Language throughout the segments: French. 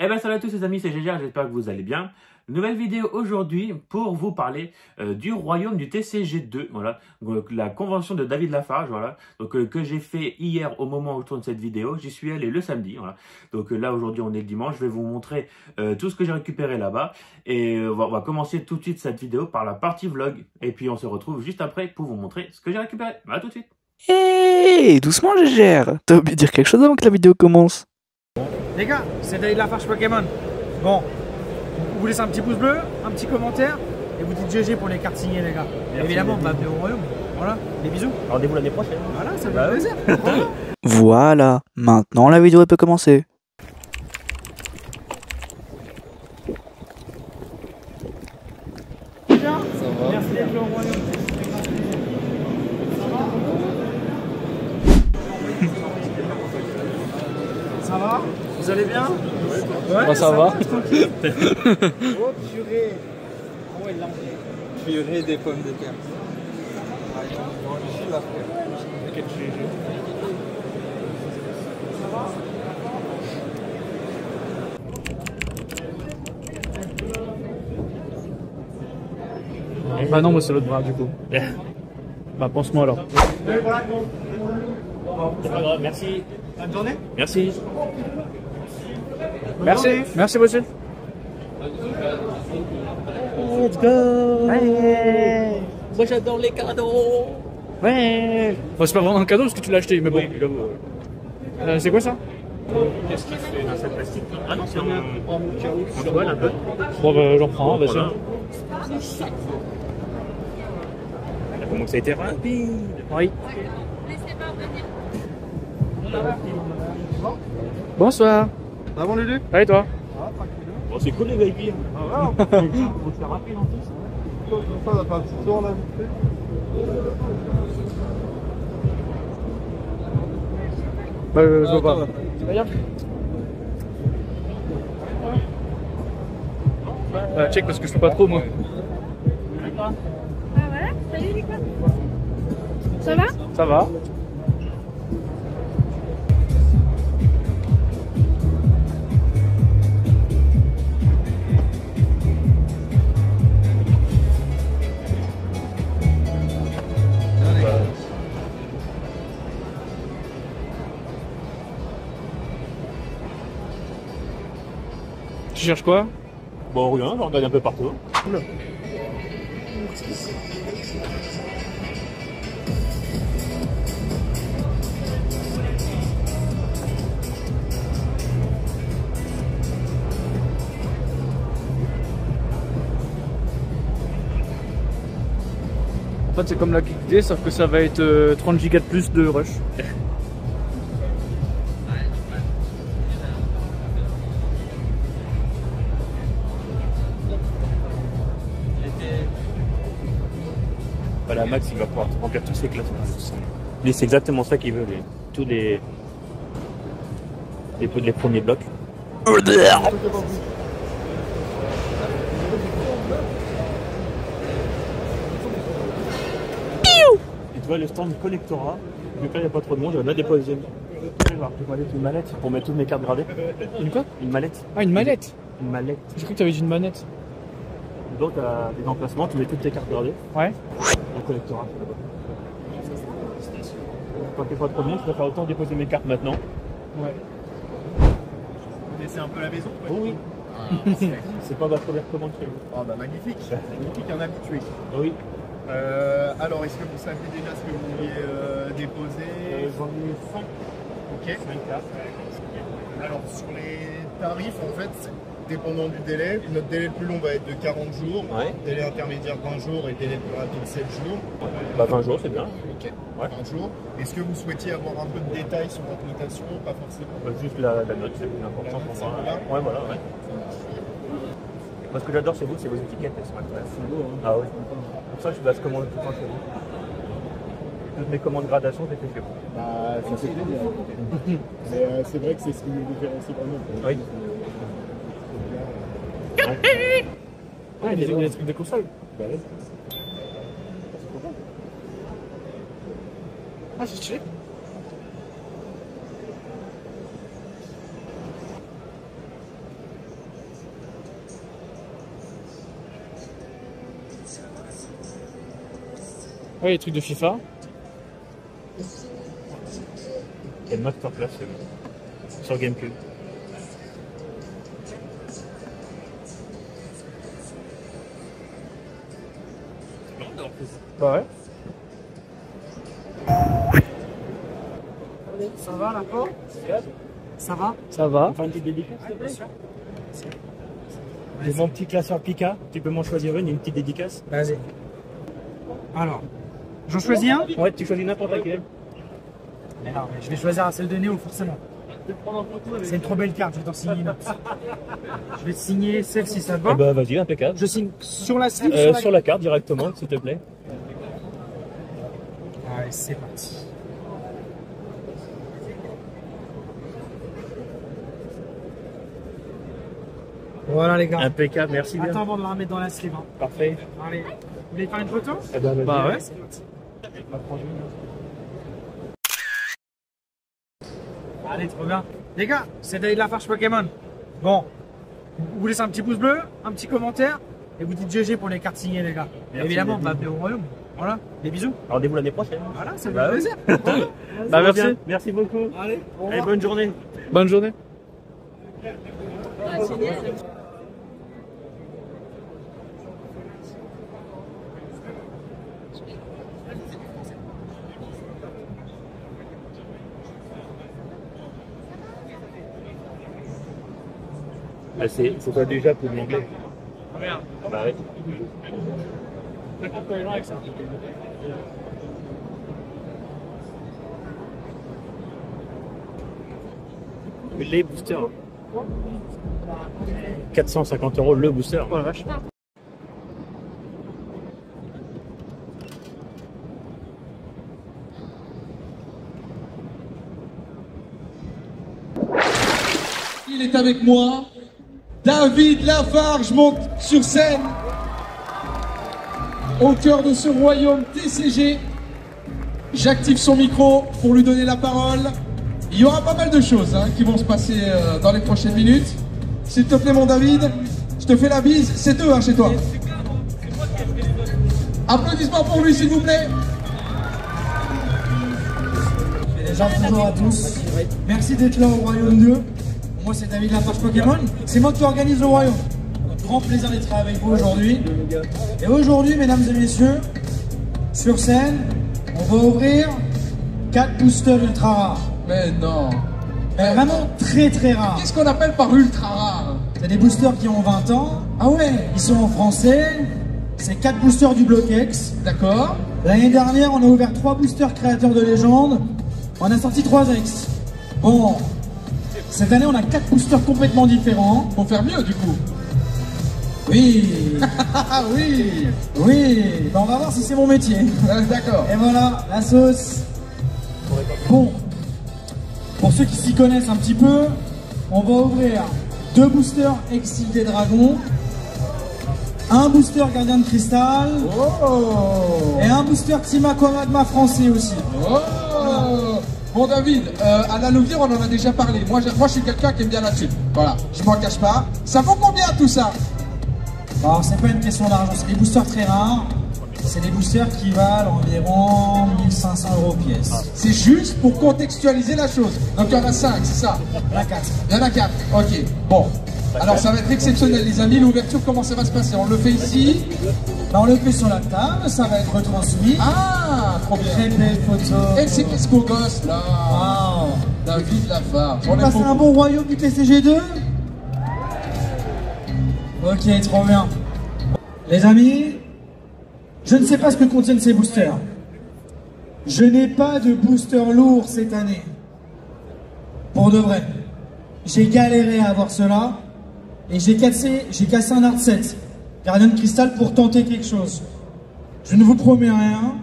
Eh ben salut à tous les amis, c'est Gégère, j'espère que vous allez bien. Nouvelle vidéo aujourd'hui pour vous parler du royaume du TCG2, voilà, donc la convention de David Lafarge, voilà, donc que j'ai fait hier au moment où je tourne cette vidéo, j'y suis allé le samedi, voilà. Donc là aujourd'hui on est le dimanche, je vais vous montrer tout ce que j'ai récupéré là-bas et on va commencer tout de suite cette vidéo par la partie vlog et puis on se retrouve juste après pour vous montrer ce que j'ai récupéré. À tout de suite. Hey, doucement Gégère. T'as oublié de dire quelque chose avant que la vidéo commence. Les gars, c'est David Lafarge Pokémon. Bon, vous laissez un petit pouce bleu, un petit commentaire, et vous dites GG pour les cartes signées, les gars. Merci, évidemment, les bah, bienvenue au royaume. Voilà, des bisous. Rendez-vous l'année prochaine. Voilà, ça me fait plaisir. Voilà, maintenant la vidéo peut commencer. Merci d'être là au royaume. Ça va? Vous allez bien? Ouais, ça va. Tranquille. Oh purée. Oh, il l'a Purée des pommes de terre. Bah non, moi c'est l'autre bras du coup. Bah pense-moi alors. C'est pas grave, merci. Bonne journée. Merci. Merci monsieur. Let's go. Ouais. Moi j'adore les cadeaux. Ouais. Bon, c'est pas vraiment un cadeau parce que tu l'as acheté, mais bon. C'est quoi ça? Qu'est-ce qu'il fait dans cette plastique? Ah non, c'est en toile un peu. Bon bah j'en prends un, vas-y. Voilà. Comment ça a été rapide. Oui. Bonsoir. Ça va, Lulu? Allez toi. Bon, c'est cool les VIP. Ah ouais, C'est rapide en plus. on va faire un petit tour là, vite fait. Bah je vois pas. Regarde. Check parce que je peux pas trop moi. Ah voilà, salut les gars. Ça va? Ça va. Tu cherches quoi? Bon, rien, je regarde un peu partout. En fait c'est comme la Geek Day sauf que ça va être 30 Go de plus de rush. Voilà, Max il va pouvoir remplir tous ses classes. Lui c'est exactement ça qu'il veut, tous les premiers blocs. Et tu vois le stand Collectora, vu que là il n'y a pas trop de monde, je vais mettre des positions. Je vais mettre une mallette pour mettre toutes mes cartes gradées. Une quoi? Une mallette. Ah une mallette. Une mallette. J'ai cru que t'avais dit une manette. Donc tu as des emplacements, tu mets toutes tes cartes gradées. Ouais. Au Collectora. Quand il n'y a pas trop de monde, je préfère autant déposer mes cartes maintenant. Ouais. Vous laissez un peu la maison? Oh oui. C'est pas ma première commande chez vous. Ah bah magnifique, magnifique, un habitué. Oui. Alors, est-ce que vous saviez déjà ce que vous vouliez déposer? J'en ai 5. Ok. 5 cartes. Alors, sur les tarifs, en fait, c'est dépendant du délai. Notre délai le plus long va être de 40 jours, Ouais. délai intermédiaire 20 jours et délai le plus rapide 7 jours. Bah 20 jours c'est bien. Ok, Ouais. 20 jours. Est-ce que vous souhaitiez avoir un peu de détails sur votre notation? Pas forcément. Juste la note, c'est plus important pour moi. Voilà. Ouais, voilà, ouais. Moi, ce que j'adore chez vous, c'est vos étiquettes, elles sont incroyables. Ah ouais. Pour ça, je passe commande tout le temps chez vous. Toutes mes commandes gradation, c'est fait chez vous. Bah, ça fait plaisir. Mais c'est vrai que c'est ce qui nous différencie vraiment. Oui. Ah il y a des trucs de console. Bah, ouais. Ah c'est stylé. Ouais, les trucs de FIFA. Et Masterclass sur GameCube. Bah ouais. Ça va la porte? Ça va? Ça va. Enfin, une petite dédicace, s'il te plaît. C'est mon petit classeur Pika. Tu peux m'en choisir une petite dédicace. Vas-y. Alors, j'en choisis un? Ouais, tu choisis n'importe laquelle. Mais non, mais je vais choisir celle de Néo, forcément. C'est une trop belle carte, je vais t'en signer une autre. Je vais te signer celle-ci, ça te va? Eh bah, vas-y, impeccable. Je signe sur la slip, Sur la carte directement, s'il te plaît. Allez, c'est parti. Voilà les gars. Impeccable, merci bien. Attends avant de la remettre dans la slip. Hein. Parfait. Allez, vous voulez faire une photo? Eh ben, vas-y. Bah ouais. C'est parti. Allez, trop bien. Les gars, c'est David Lafarge Pokémon. Bon, vous laissez un petit pouce bleu, un petit commentaire, et vous dites GG pour les cartes signées, les gars. Merci, Évidemment, on David. va appeler au royaume. Voilà, des bisous. Rendez-vous l'année prochaine. Voilà, ça fait Bah plaisir. Bah merci. Bien. Merci beaucoup. Allez, au Allez, revoir. bonne journée. Bonne journée. Ah, c'est quoi déjà pour l'anglais? Regarde. Bah ouais. Les boosters. 450 € le booster. Oh la vache. Il est avec moi. David Lafarge monte sur scène au cœur de ce royaume TCG. J'active son micro pour lui donner la parole. Il y aura pas mal de choses qui vont se passer dans les prochaines minutes. S'il te plaît mon David, je te fais la bise. C'est deux chez toi. Applaudissements pour lui s'il vous plaît. Déjà, bonjour à tous. Merci d'être là au Royaume 2. Moi, c'est David Lafarge Pokémon. C'est moi qui organise le Royaume. Grand plaisir d'être avec vous aujourd'hui. Et aujourd'hui, mesdames et messieurs, sur scène, on va ouvrir 4 boosters ultra rares. Mais non. Mais vraiment très très rares. Qu'est-ce qu'on appelle par ultra rare? C'est des boosters qui ont 20 ans. Ah ouais, ils sont en français. C'est 4 boosters du bloc X. D'accord. L'année dernière, on a ouvert 3 boosters créateurs de légende. On a sorti 3 X. Bon, cette année, on a 4 boosters complètement différents. Faut faire mieux du coup. Oui, Ah oui. oui, ben, on va voir si c'est mon métier. D'accord. Et voilà, la sauce. Bon, pour ceux qui s'y connaissent un petit peu, on va ouvrir 2 boosters Exil des Dragons, un booster Gardien de Cristal Oh. et un booster Team Aquamadma français aussi. Oh. Bon David, à la Louvière on en a déjà parlé. Moi je suis quelqu'un qui aime bien là-dessus. Voilà, je m'en cache pas. Ça vaut combien tout ça? Alors c'est pas une question d'argent, c'est des boosters très rares. C'est des boosters qui valent environ 1500 € pièce. C'est juste pour contextualiser la chose. Donc il y en a 5, c'est ça? La 4. Il y en a 4, ok. Bon, alors ça va être exceptionnel les amis. L'ouverture, comment ça va se passer? On le fait ici? Ben, on le fait sur la table, ça va être retransmis. Ah, trop bien. Très belle photo. Et c'est qu'est-ce beau gosse là? Wow. David Lafarge. On passe un bon royaume du TCG2? Ok, trop bien. Les amis, je ne sais pas ce que contiennent ces boosters. Je n'ai pas de booster lourd cette année. Pour de vrai. J'ai galéré à avoir cela. Et j'ai cassé un art set. Gardien de Cristal pour tenter quelque chose. Je ne vous promets rien.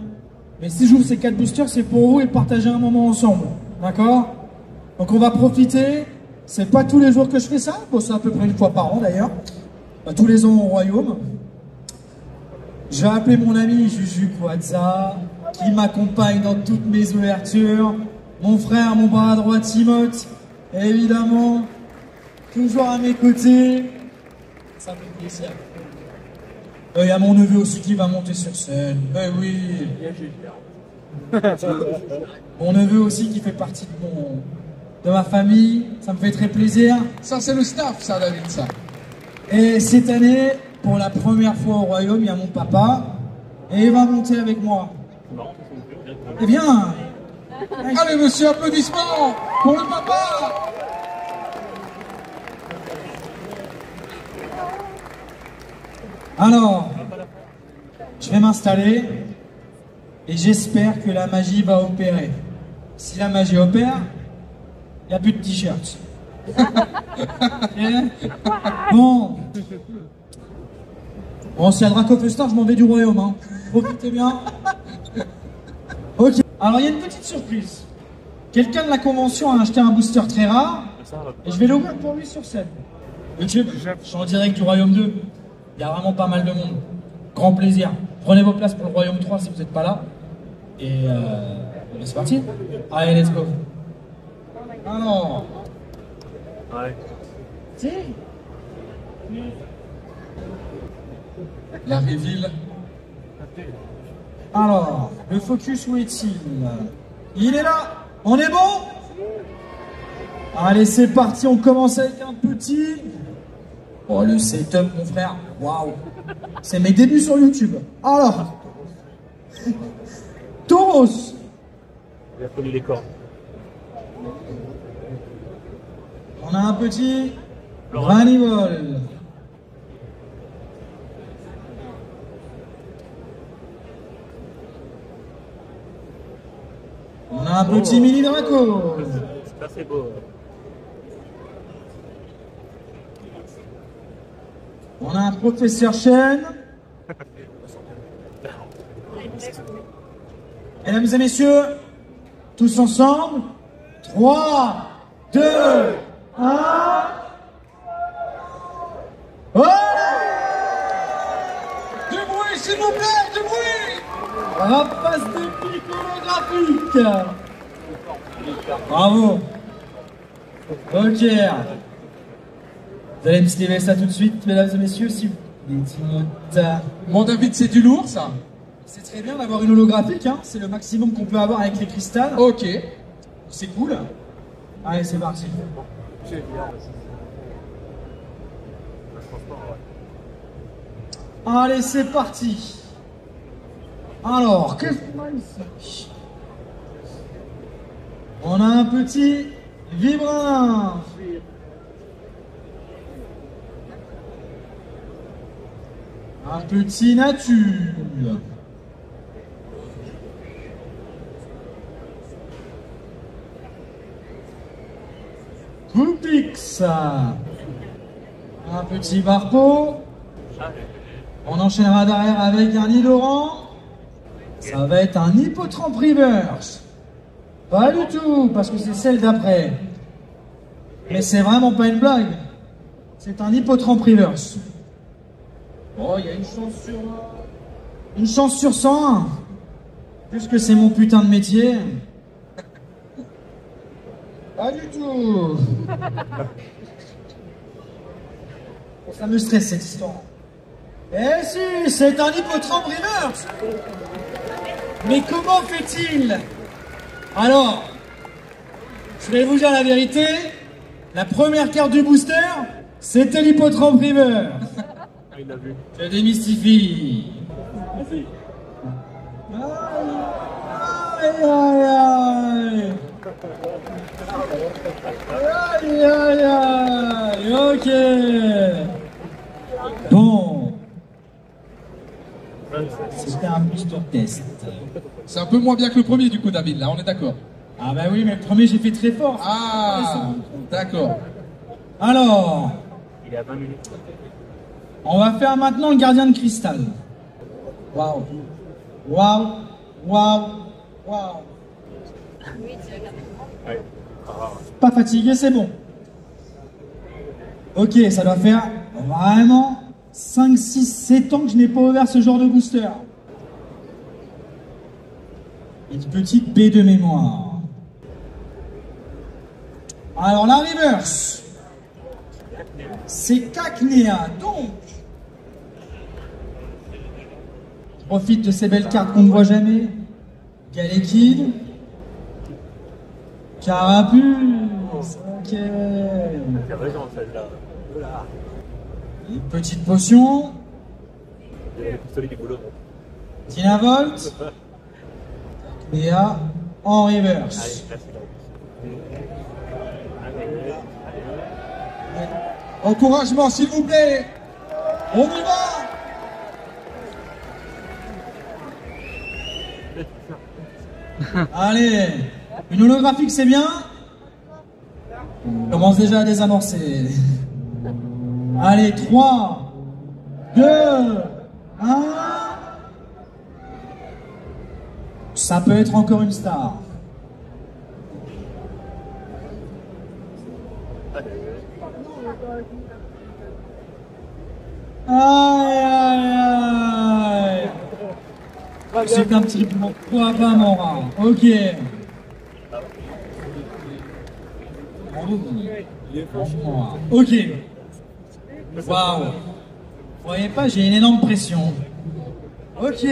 Mais si j'ouvre ces 4 boosters, c'est pour vous et partager un moment ensemble. D'accord? Donc on va profiter. C'est pas tous les jours que je fais ça. Bon, c'est à peu près une fois par an d'ailleurs. Pas tous les ans au royaume. Je vais appeler mon ami Juju Kouadza, qui m'accompagne dans toutes mes ouvertures. Mon frère, mon bras droit Timoth, évidemment, toujours à mes côtés. Ça me fait plaisir. Il y a mon neveu aussi qui va monter sur scène. Eh oui. Mon neveu aussi qui fait partie de ma famille. Ça me fait très plaisir. Ça, c'est le staff, ça, David, ça. Et cette année, pour la première fois au Royaume, il y a mon papa. Et il va monter avec moi. Eh bien. Allez, monsieur, applaudissements pour le papa. Alors, je vais m'installer et j'espère que la magie va opérer. Si la magie opère, il n'y a plus de t-shirts. Bon. Bon, s'il y a Dracofestar, je m'en vais du royaume. Hein. Profitez bien. Ok. Alors, il y a une petite surprise. Quelqu'un de la convention a acheté un booster très rare et je vais l'ouvrir pour lui sur scène. YouTube, je suis en direct du royaume 2. Il y a vraiment pas mal de monde. Grand plaisir. Prenez vos places pour le royaume 3 si vous n'êtes pas là. Et c'est parti. Allez, let's go. Alors. Ouais. La reveal. Alors, le focus, où est-il? Il est là. On est bon? Allez, c'est parti. On commence avec un petit. Oh, le setup, mon frère. Waouh. C'est mes débuts sur YouTube. Alors. Tauros. Il a connu les corps. On a un petit. Ranivol. On a un petit mini Draco. C'est assez beau. On a un professeur Chen. Mesdames et messieurs, tous ensemble. 3, 2, 1. Oh! Du bruit, s'il vous plaît, du bruit. Rapace de pique holographique. Bravo. Ok. Vous allez me sliver ça tout de suite, mesdames et messieurs, si vous... Mon David, c'est du lourd, ça. C'est très bien d'avoir une holographique, hein. C'est le maximum qu'on peut avoir avec les cristals. Ok. C'est cool. Allez, c'est parti. Allez, c'est parti. Alors, qu'est-ce qu'on a ici? On a un petit Vibrin. Un petit Nature. Poupix. Un petit Barpo. On enchaînera derrière avec un Nidoran. Ça va être un Hippotrampe Reverse. Pas du tout, parce que c'est celle d'après. Mais c'est vraiment pas une blague. C'est un Hippotrampe Reverse. Oh, il y a une chance sur 101. Puisque c'est mon putain de métier. Pas du tout. Ça me stresse cette histoire. Eh si, c'est un Hippotrampe Reverse. Mais comment fait-il? Alors, je vais vous dire la vérité. La première carte du booster, c'était l'Hippotrampe Reverse. Il l'a vu. Je démystifie. Aïe, aïe, aïe. Aïe, aïe, aïe. Ok. Bon. C'était un booster test. C'est un peu moins bien que le premier, du coup, David, là, on est d'accord. Ah bah oui, mais le premier, j'ai fait très fort. Ah, d'accord. Alors, Il est à 20 minutes. on va faire maintenant le gardien de cristal. Waouh. Waouh. Waouh. Waouh. Ouais. Pas fatigué, c'est bon. Ok, ça doit faire vraiment 5, 6, 7 ans que je n'ai pas ouvert ce genre de booster. Une petite baie de mémoire. Alors la reverse, c'est Cacnea, donc profite de ces belles cartes qu'on ne voit jamais. Galekid. Carapuce. Ok. Une petite potion. Dynavolt. Léa en reverse. Encouragement, s'il vous plaît. On y va. Allez, une holographique c'est bien. On commence déjà à désamorcer. Allez, 3, 2, 1. Ça peut être encore une star. Aïe, aïe, aïe. C'est un petit peu pourquoi pas mon rat. Ok. Ok. Waouh. Vous voyez pas, j'ai une énorme pression. Ok.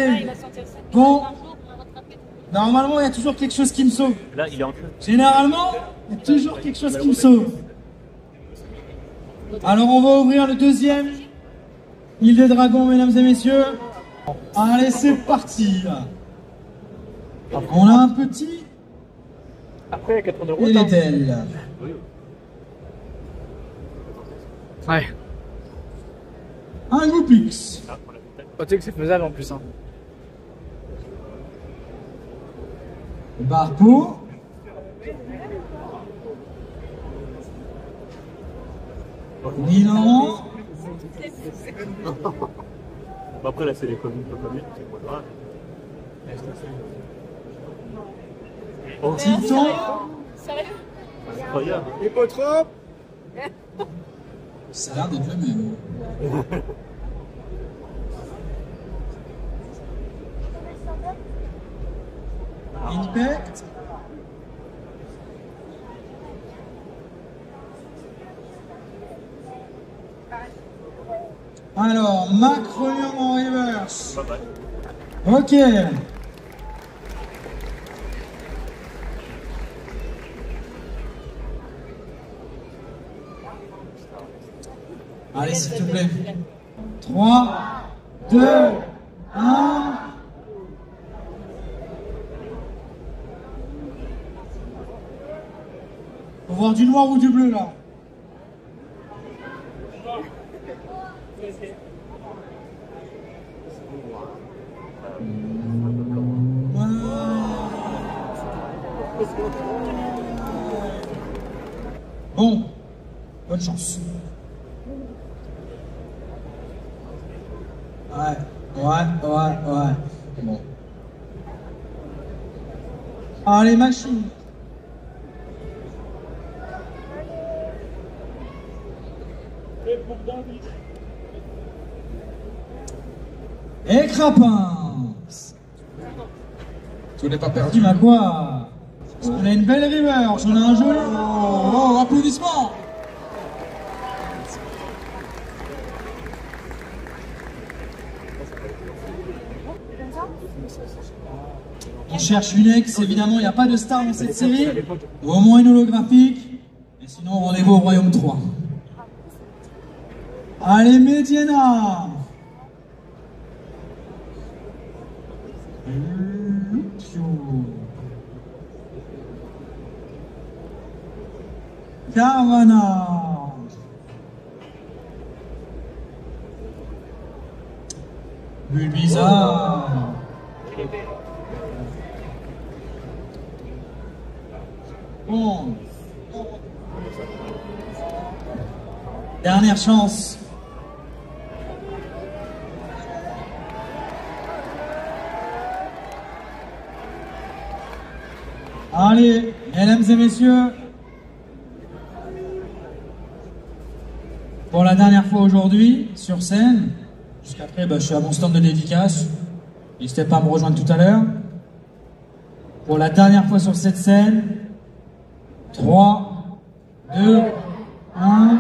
Bon. Normalement, il y a toujours quelque chose qui me sauve. Là, il est en feu. Généralement, il y a toujours quelque chose qui me sauve. Alors, on va ouvrir le deuxième. Île des Dragons, mesdames et messieurs. Allez, c'est parti. On a un petit. Après, il y a 4 euros. Et les tels. Ouais. Un Goupix. Oh, tu sais que c'est faisable en plus. Hein. Barpo. Milan. Après, là, c'est les communes, pas communes, c'est pas grave. Oh, Titan. Sérieux? regarde. Hippotrope. Ça a l'air d'être le même. Impact. Alors, Macronium en reverse. Ok. Allez, s'il te plaît. 3, 2, 1. Faut voir du noir ou du bleu là. Bon, bonne chance. Ouais. Bon. Allez, machine. Et Crapin. Tout n'est pas perdu. Tu m'as quoi? On a une belle river, j'en ai un joli. Oh, applaudissements. On cherche une ex, évidemment, il n'y a pas de star dans cette série. Au moins une holographique. Et sinon, rendez-vous au Royaume 3. Allez, Mediana. Carvana. Bulbizarre. Bon. Dernière chance. Allez, mesdames et messieurs, pour la dernière fois aujourd'hui, sur scène, jusqu'après, je suis à mon stand de dédicace, n'hésitez pas à me rejoindre tout à l'heure. Pour la dernière fois sur cette scène, 3, 2, 1...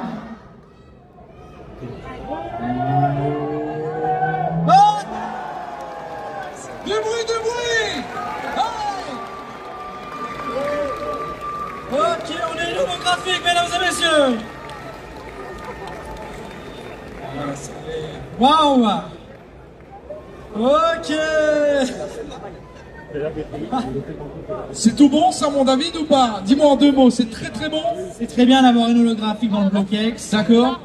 holographique, mesdames et messieurs. Waouh. Ok. C'est tout bon ça mon David ou pas? Dis-moi en 2 mots, c'est très très bon. C'est très bien d'avoir une holographique dans le bloc-ex. D'accord.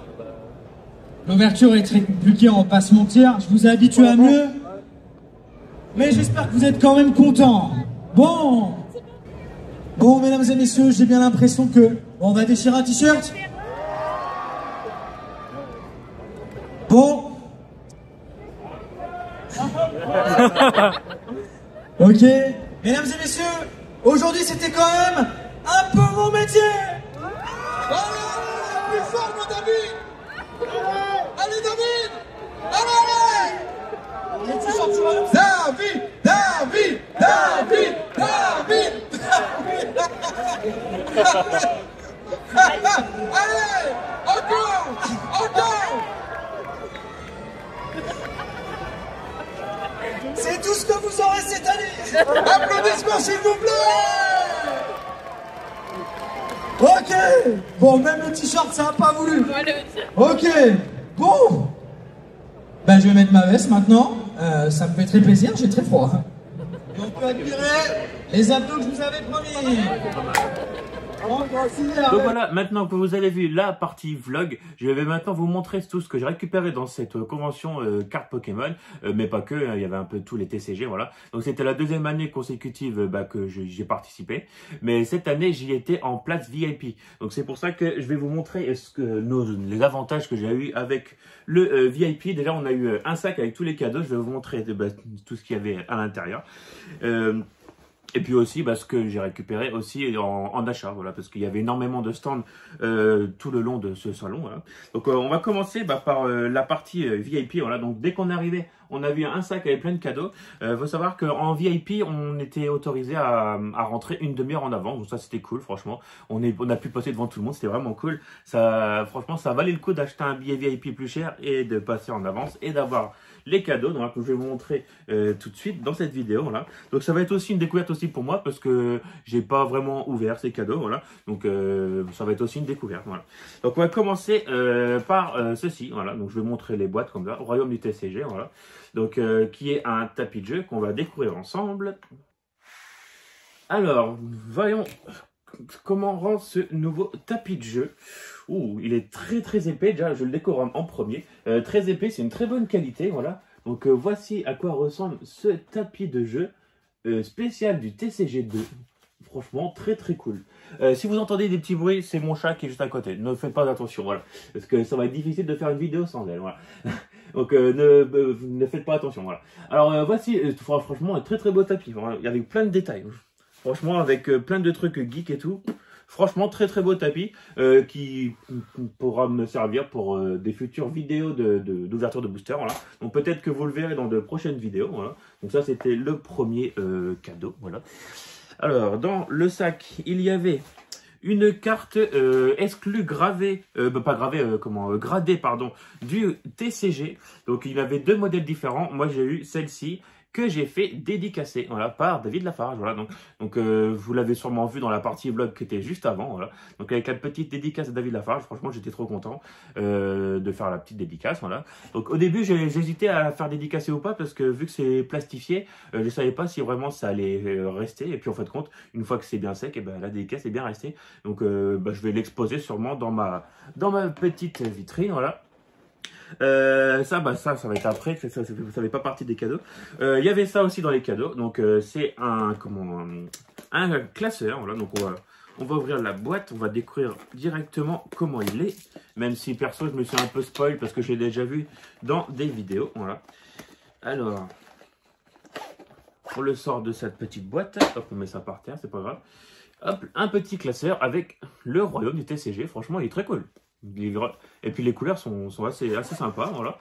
L'ouverture est très compliquée, on va pas se mentir. Je vous ai habitué à mieux. Mais j'espère que vous êtes quand même contents. Bon, mesdames et messieurs, j'ai bien l'impression que... on va déchirer un t-shirt. Bon. Ok. Mesdames et messieurs, aujourd'hui c'était quand même un peu mon métier. Allez, plus fort mon David. Allez David. Allez. David, David, David, David, David. Allez, encore. C'est tout ce que vous aurez cette année. Applaudissements s'il vous plaît. Ok. Bon, même le t-shirt, ça n'a pas voulu. Ok. Bon. Ben, je vais mettre ma veste maintenant. Ça me fait très plaisir, j'ai très froid. Et on peut admirer les abdos que je vous avais promis. Donc voilà, maintenant que vous avez vu la partie vlog, je vais maintenant vous montrer tout ce que j'ai récupéré dans cette convention carte Pokémon, mais pas que, il y avait un peu tous les TCG, voilà. Donc c'était la 2e année consécutive que j'ai participé, mais cette année j'y étais en place VIP. Donc c'est pour ça que je vais vous montrer les avantages que j'ai eu avec le VIP. Déjà on a eu un sac avec tous les cadeaux, je vais vous montrer tout ce qu'il y avait à l'intérieur. Et puis aussi ce que j'ai récupéré aussi en achat, voilà, parce qu'il y avait énormément de stands tout le long de ce salon. Voilà. Donc on va commencer par la partie VIP. Voilà. Donc dès qu'on est arrivé, on a vu un sac avec plein de cadeaux. Faut savoir qu'en VIP, on était autorisé à rentrer une demi-heure en avance. Donc ça c'était cool, franchement. On a pu passer devant tout le monde, c'était vraiment cool. Franchement, ça valait le coup d'acheter un billet VIP plus cher et de passer en avance et d'avoir les cadeaux, donc, que je vais vous montrer tout de suite dans cette vidéo. Voilà. Donc ça va être aussi une découverte aussi pour moi parce que j'ai pas vraiment ouvert ces cadeaux. Voilà. Donc ça va être aussi une découverte. Voilà. Donc on va commencer par ceci. Voilà. Donc je vais montrer les boîtes comme ça. Royaume du TCG. Voilà. Donc qui est un tapis de jeu qu'on va découvrir ensemble. Alors voyons comment rend ce nouveau tapis de jeu. Ouh, il est très très épais, déjà je le décore en premier. Très épais, c'est une très bonne qualité, voilà. Donc voici à quoi ressemble ce tapis de jeu spécial du TCG 2. Franchement, très très cool. Si vous entendez des petits bruits, c'est mon chat qui est juste à côté. Ne faites pas attention, voilà. Parce que ça va être difficile de faire une vidéo sans elle, voilà. Donc ne faites pas attention, voilà. Alors voici, franchement, un très très beau tapis. Voilà. Il y avait plein de détails. Franchement, avec plein de trucs geek et tout. Franchement, très très beau tapis qui pourra me servir pour des futures vidéos d'ouverture de booster. Voilà. Donc peut-être que vous le verrez dans de prochaines vidéos. Voilà. Donc ça, c'était le premier cadeau. Voilà. Alors, dans le sac, il y avait une carte exclue gravée, pas gravée, gradée, pardon, du TCG. Donc il y avait 2 modèles différents. Moi, j'ai eu celle-ci que j'ai fait dédicacer, voilà, par David Lafarge, voilà, donc vous l'avez sûrement vu dans la partie vlog qui était juste avant, voilà, donc avec la petite dédicace de David Lafarge, franchement j'étais trop content de faire la petite dédicace, voilà. Donc au début j'hésitais à la faire dédicacer ou pas, parce que vu que c'est plastifié, je savais pas si vraiment ça allait rester, et puis en fait compte, une fois que c'est bien sec, et ben la dédicace est bien restée, donc je vais l'exposer sûrement dans ma petite vitrine, voilà. Ça va être après, ça fait pas partie des cadeaux. Il y avait ça aussi dans les cadeaux, donc c'est un classeur, voilà. Donc on va ouvrir la boîte, on va découvrir directement comment il est, même si perso je me suis un peu spoil parce que je l'ai déjà vu dans des vidéos, voilà. Alors on le sort de cette petite boîte, hop, on met ça par terre, c'est pas grave. Hop, un petit classeur avec le royaume du TCG, franchement il est très cool. Et puis les couleurs sont assez sympas, voilà.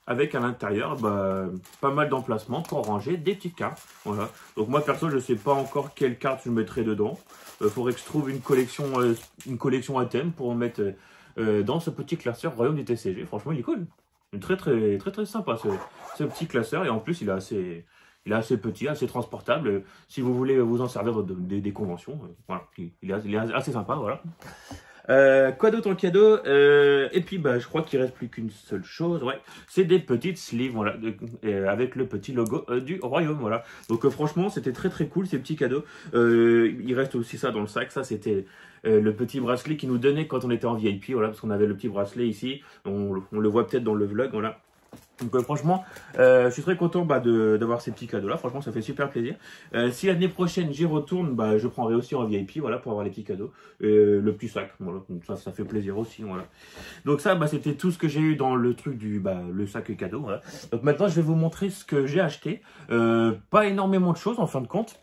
Avec à l'intérieur pas mal d'emplacements pour ranger des petites cartes, voilà. Donc moi perso je sais pas encore quelle carte je mettrai dedans. Faudrait que je trouve une collection à thème pour mettre dans ce petit classeur royaume du TCG. Franchement il est cool, très sympa ce petit classeur, et en plus il est assez petit, assez transportable. Si vous voulez vous en servir dans des conventions, voilà, il est assez sympa, voilà. Quoi d'autre en cadeau? Et puis bah je crois qu'il reste plus qu'une seule chose, ouais, c'est des petites sleeves, voilà, avec le petit logo du royaume, voilà. Donc franchement c'était très très cool ces petits cadeaux. Il reste aussi ça dans le sac, ça c'était le petit bracelet qu'ils nous donnait quand on était en VIP, voilà, parce qu'on avait le petit bracelet ici, on le voit peut-être dans le vlog, voilà. Donc franchement, je suis très content d'avoir ces petits cadeaux là, franchement ça fait super plaisir. Si l'année prochaine j'y retourne, bah, je prendrai aussi en VIP, voilà, pour avoir les petits cadeaux. Le petit sac, voilà, donc ça fait plaisir aussi, voilà. Donc ça, bah, c'était tout ce que j'ai eu dans le truc du le sac cadeau, voilà. Donc maintenant je vais vous montrer ce que j'ai acheté. Pas énormément de choses en fin de compte.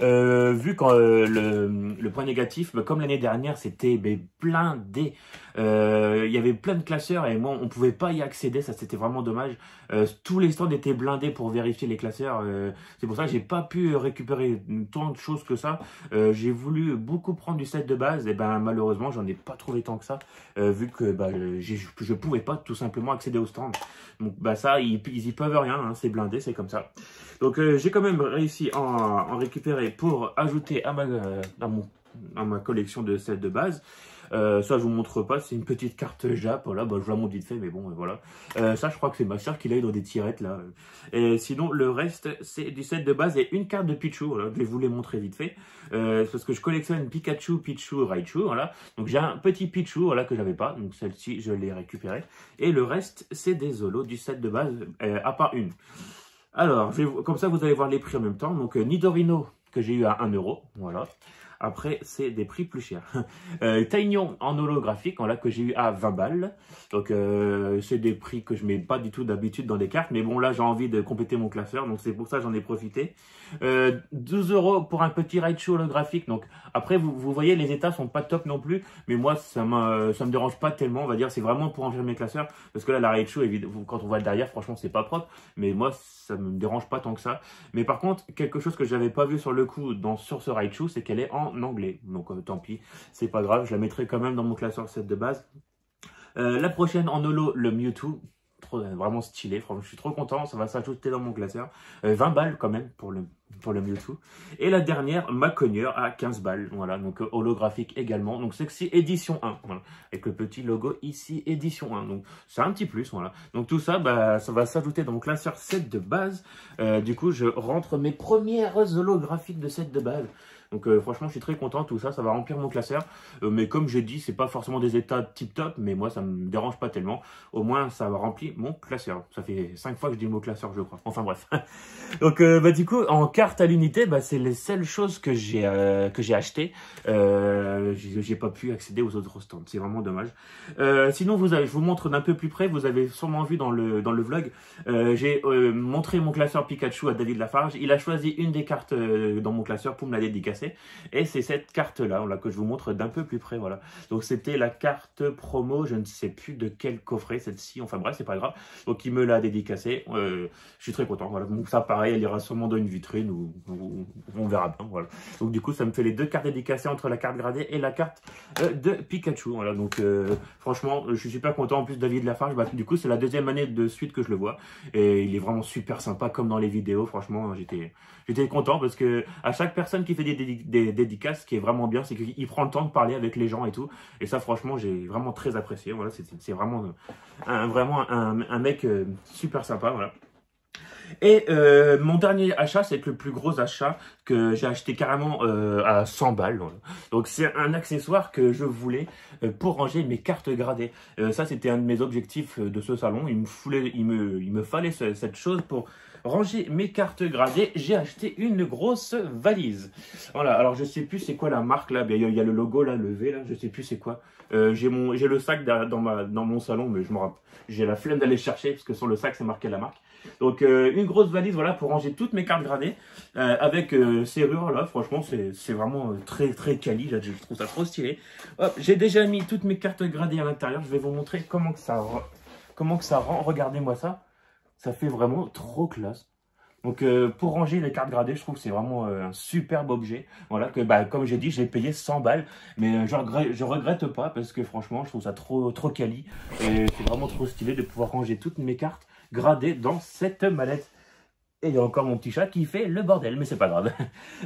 Vu que le point négatif, bah, comme l'année dernière, c'était blindé. Il y avait plein de classeurs et moi, on pouvait pas y accéder. Ça, c'était vraiment dommage. Tous les stands étaient blindés pour vérifier les classeurs. C'est pour ça que j'ai pas pu récupérer tant de choses que ça. J'ai voulu beaucoup prendre du set de base et ben malheureusement, j'en ai pas trouvé tant que ça. Vu que je pouvais pas tout simplement accéder au stand. Donc bah ça, ils y peuvent rien. Hein, c'est blindé, c'est comme ça. Donc j'ai quand même réussi à en récupérer pour ajouter à ma collection de sets de base. Ça je vous montre pas, c'est une petite carte Jap, voilà, bah, je vous la montre vite fait, mais bon voilà. Ça je crois que c'est ma soeur qui l'a eu dans des tirettes là. Et sinon le reste c'est du set de base et une carte de Pichu, voilà, je vais vous les montrer vite fait. Parce que je collectionne Pikachu, Pichu, Raichu, voilà. Donc j'ai un petit Pichu, voilà, que j'avais pas, donc celle-ci je l'ai récupérée. Et le reste c'est des Holos du set de base, à part une. Alors, comme ça vous allez voir les prix en même temps. Donc Nidorino que j'ai eu à 1 €, voilà. Après, c'est des prix plus chers. Taignon en holographique, voilà, que j'ai eu à 20 balles. Donc, c'est des prix que je mets pas du tout d'habitude dans des cartes. Mais bon, là, j'ai envie de compléter mon classeur. Donc, c'est pour ça que j'en ai profité. 12 € pour un petit Raichu holographique. Donc, après, vous voyez, les états sont pas top non plus. Mais moi, ça me dérange pas tellement, on va dire. C'est vraiment pour ranger mes classeurs. Parce que là, la Raichu, quand on voit le derrière, franchement, c'est pas propre. Mais moi, ça me dérange pas tant que ça. Mais par contre, quelque chose que j'avais pas vu sur le coup sur ce Raichu, c'est qu'elle est en anglais. Donc tant pis, c'est pas grave, je la mettrai quand même dans mon classeur set de base. La prochaine en holo, le Mewtwo. Vraiment stylé, franchement je suis trop content, ça va s'ajouter dans mon classeur. 20 balles quand même pour le Mewtwo. Et la dernière, ma cogneur à 15 balles, voilà, donc holographique également, donc celle-ci édition 1, voilà, avec le petit logo ici, édition 1, donc c'est un petit plus, voilà. Donc tout ça, bah, ça va s'ajouter dans mon classeur set de base. Du coup, je rentre mes premières holographiques de set de base. Donc franchement, je suis très content, tout ça, ça va remplir mon classeur. Mais comme j'ai dit, c'est pas forcément des états tip top, mais moi, ça me dérange pas tellement. Au moins, ça va remplir mon classeur. Ça fait 5 fois que je dis le mot classeur, je crois. Enfin bref. Donc du coup, en carte à l'unité, bah, c'est les seules choses que j'ai achetées. J'ai pas pu accéder aux autres stands. C'est vraiment dommage. Sinon, je vous montre d'un peu plus près. Vous avez sûrement vu dans le vlog. J'ai montré mon classeur Pikachu à David Lafarge. Il a choisi une des cartes dans mon classeur pour me la dédicacer. Et c'est cette carte là, voilà, que je vous montre d'un peu plus près, voilà. Donc c'était la carte promo, je ne sais plus de quel coffret, celle-ci, enfin bref, c'est pas grave. Donc il me l'a dédicacée, je suis très content, voilà. Donc ça pareil, elle ira sûrement dans une vitrine ou on verra bien, voilà. Donc du coup ça me fait les deux cartes dédicacées entre la carte gradée et la carte de Pikachu, voilà. Donc franchement, je suis super content. En plus David Lafarge, bah, du coup c'est la deuxième année de suite que je le vois. Et il est vraiment super sympa comme dans les vidéos, franchement j'étais content parce que à chaque personne qui fait des dédicaces, ce qui est vraiment bien, c'est qu'il prend le temps de parler avec les gens et tout. Et ça, franchement, j'ai vraiment très apprécié. Voilà, c'est vraiment un mec super sympa. Voilà. Et mon dernier achat, c'est le plus gros achat que j'ai acheté carrément à 100 balles. Voilà. Donc c'est un accessoire que je voulais pour ranger mes cartes gradées. Ça, c'était un de mes objectifs de ce salon. Il me fallait cette chose pour ranger mes cartes gradées. J'ai acheté une grosse valise. Voilà, alors je sais plus c'est quoi la marque là. Il y a le logo là, le V là, je sais plus c'est quoi. J'ai le sac dans mon salon, mais j'ai la flemme d'aller chercher parce que sur le sac c'est marqué la marque. Donc une grosse valise, voilà, pour ranger toutes mes cartes gradées avec serrure là. Franchement c'est vraiment très très quali là, je trouve ça trop stylé. Hop, j'ai déjà mis toutes mes cartes gradées à l'intérieur. Je vais vous montrer comment que ça rend. Regardez-moi ça. Ça fait vraiment trop classe. Donc pour ranger les cartes gradées, je trouve que c'est vraiment un superbe objet. Voilà, que comme j'ai dit, j'ai payé 100 balles. Mais je regrette pas parce que franchement, je trouve ça trop quali. Et c'est vraiment trop stylé de pouvoir ranger toutes mes cartes gradées dans cette mallette. Et il y a encore mon petit chat qui fait le bordel, mais c'est pas grave.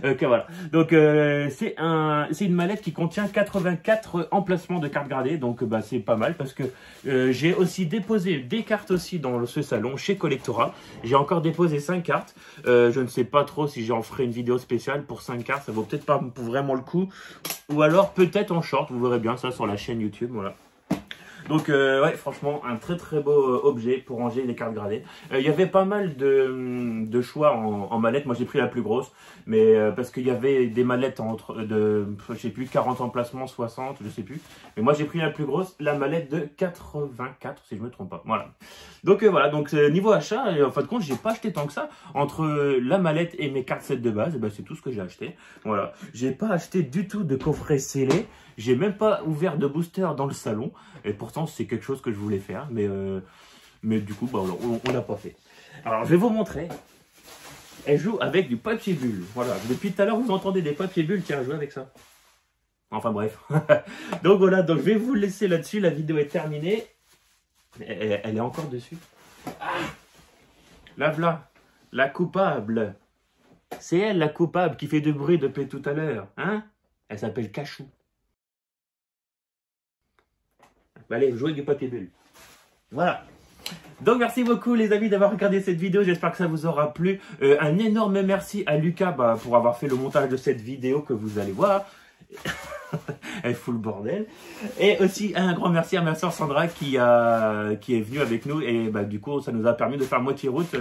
Ok, voilà. Donc c'est une mallette qui contient 84 emplacements de cartes gradées, donc bah, c'est pas mal parce que j'ai aussi déposé des cartes aussi dans ce salon chez Collectora. J'ai encore déposé 5 cartes. Je ne sais pas trop si j'en ferai une vidéo spéciale pour 5 cartes, ça vaut peut-être pas vraiment le coup. Ou alors peut-être en short, vous verrez bien ça sur la chaîne YouTube, voilà. Donc ouais, franchement, un très beau objet pour ranger les cartes gradées. Il y avait pas mal de choix en mallette. Moi, j'ai pris la plus grosse, mais parce qu'il y avait des mallettes je sais plus, 40 emplacements, 60, je sais plus. Mais moi, j'ai pris la plus grosse, la mallette de 84, si je me trompe pas. Voilà. Donc voilà, donc niveau achat, en fin de compte, j'ai pas acheté tant que ça. Entre la mallette et mes cartes set de base, ben, c'est tout ce que j'ai acheté. Voilà. J'ai pas acheté du tout de coffret scellé. J'ai même pas ouvert de booster dans le salon. Et pourtant, c'est quelque chose que je voulais faire. Mais du coup, bah, on l'a pas fait. Alors, je vais vous montrer. Elle joue avec du papier bulle. Voilà. Depuis tout à l'heure, vous entendez des papiers bulles. Tiens, jouer avec ça. Enfin, bref. Donc, voilà. Donc, je vais vous laisser là-dessus. La vidéo est terminée. Elle est encore dessus. Ah, là, voilà. La coupable. C'est elle, la coupable, qui fait du bruit depuis tout à l'heure. Hein? Elle s'appelle Cachou. Allez, jouez du papier bulle. Voilà. Donc, merci beaucoup les amis d'avoir regardé cette vidéo. J'espère que ça vous aura plu. Un énorme merci à Lucas pour avoir fait le montage de cette vidéo que vous allez voir. Elle fout le bordel. Et aussi un grand merci à ma soeur Sandra qui est venue avec nous. Et bah, du coup, ça nous a permis de faire moitié route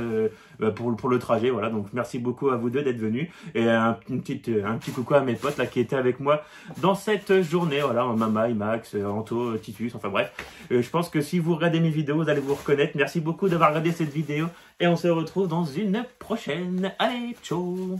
pour le trajet. Voilà, donc merci beaucoup à vous deux d'être venus. Et un petit coucou à mes potes là, qui étaient avec moi dans cette journée. Voilà, Mamaï, Max, Anto, Titus, enfin bref. Je pense que si vous regardez mes vidéos, vous allez vous reconnaître. Merci beaucoup d'avoir regardé cette vidéo. Et on se retrouve dans une prochaine. Allez, ciao!